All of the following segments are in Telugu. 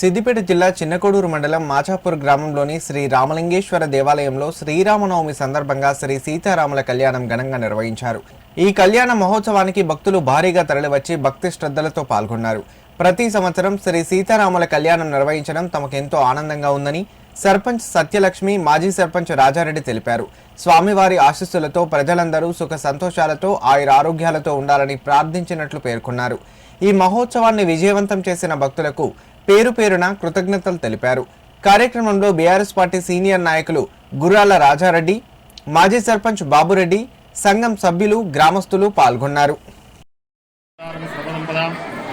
సిద్దిపేట జిల్లా చిన్నకోడూరు మండలం మాచాపూర్ గ్రామంలోని శ్రీ రామలింగేశ్వర దేవాలయంలో శ్రీరామనవమి సందర్భంగా శ్రీ సీతారాముల కళ్యాణం ఘనంగా నిర్వహించారు. ఈ కళ్యాణ మహోత్సవానికి భక్తులు భారీగా తరలివచ్చి భక్తి శ్రద్ధలతో పాల్గొన్నారు. ప్రతి సంవత్సరం శ్రీ సీతారాముల కళ్యాణం నిర్వహించడం తమకెంతో ఆనందంగా ఉందని సర్పంచ్ సత్యలక్ష్మి, మాజీ సర్పంచ్ రాజారెడ్డి తెలిపారు. స్వామివారి ఆశీస్సులతో ప్రజలందరూ సుఖ సంతోషాలతో ఆయురారోగ్యాలతో ఉండాలని ప్రార్థించినట్లు పేర్కొన్నారు. ఈ మహోత్సవాన్ని విజయవంతం చేసిన భక్తులకు పేరు పేరున కృతజ్ఞతలు తెలిపారు. కార్యక్రమంలో బీఆర్ఎస్ పార్టీ సీనియర్ నాయకులు గుర్రాల రాజారెడ్డి, మాజీ సర్పంచ్ బాబురెడ్డి, సంఘం సభ్యులు, గ్రామస్తులు పాల్గొన్నారు.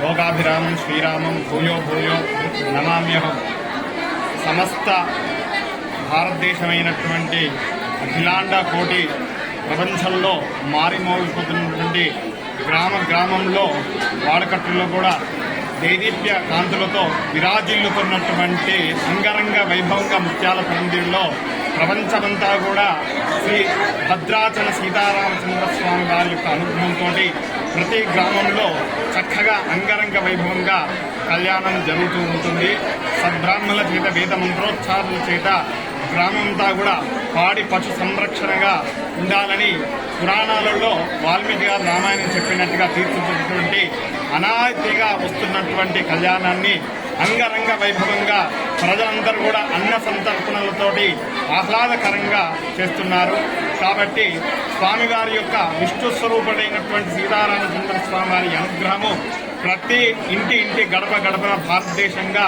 లోకాభిరామం శ్రీరామం భూయో భూయో నమామ్యహం. సమస్త భారతదేశమైనటువంటి అఖిలాండ కోటి ప్రపంచంలో మారిమోగిపోతున్నటువంటి గ్రామంలో వాడకట్టుల్లో కూడా దేదీప్య కాంతులతో విరాజిల్లుతున్నటువంటి అంగరంగ వైభవంగా ముత్యాల పందిరిలో ప్రపంచమంతా కూడా శ్రీ భద్రాచల సీతారామచంద్ర స్వామి వారి యొక్క అనుగ్రహంతో ప్రతి గ్రామంలో చక్కగా అంగరంగ వైభవంగా కళ్యాణం జరుగుతూ ఉంటుంది. సద్బ్రాహ్మణుల చేత వేద మంత్రోచ్చారుల చేత గ్రామంతా కూడా పాడి పశు సంరక్షణగా ఉండాలని పురాణాలలో వాల్మీకి గారు రామాయణం చెప్పినట్టుగా తీర్చిదిద్దినటువంటి అనాదిగా వస్తున్నటువంటి కళ్యాణాన్ని అంగరంగ వైభవంగా ప్రజలందరూ కూడా అన్న సంతర్పణలతోటి ఆహ్లాదకరంగా చేస్తున్నారు. కాబట్టి స్వామివారి యొక్క విష్ణు స్వరూపుడైనటువంటి సీతారామచంద్ర స్వామి వారి అనుగ్రహము ప్రతి ఇంటి గడప గడపన భారతదేశంగా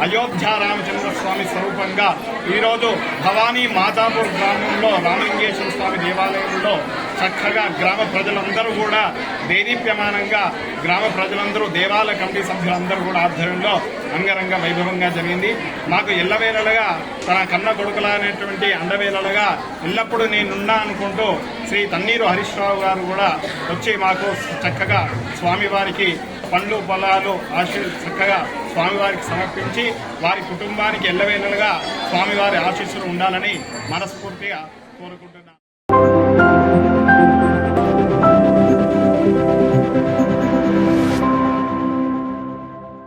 అయోధ్య రామచంద్ర స్వామి స్వరూపంగా ఈరోజు భవానీ మాచాపూర్ గ్రామంలో రామలింగేశ్వర స్వామి దేవాలయంలో చక్కగా గ్రామ ప్రజలందరూ కూడా దేదీప్యమానంగా గ్రామ ప్రజలందరూ దేవాలయ కమిటీ సభ్యులందరూ కూడా ఆధ్వర్యంలో అంగరంగ వైభవంగా జరిగింది. మాకు ఎల్లవేళలుగా తన కన్న కొడుకులా అనేటువంటి అండవేళలుగా ఎల్లప్పుడూ నేనున్నా అనుకుంటూ శ్రీ తన్నీరు హరీశ్రావు గారు కూడా వచ్చి మాకు చక్కగా స్వామివారికి పండ్లు పొలాలు చక్కగా స్వామివారికి సమర్పించి వారి కుటుంబానికి ఎల్లవేళలుగా స్వామివారి ఆశీస్సులు ఉండాలని మనస్ఫూర్తిగా కోరుకుంటున్నాను.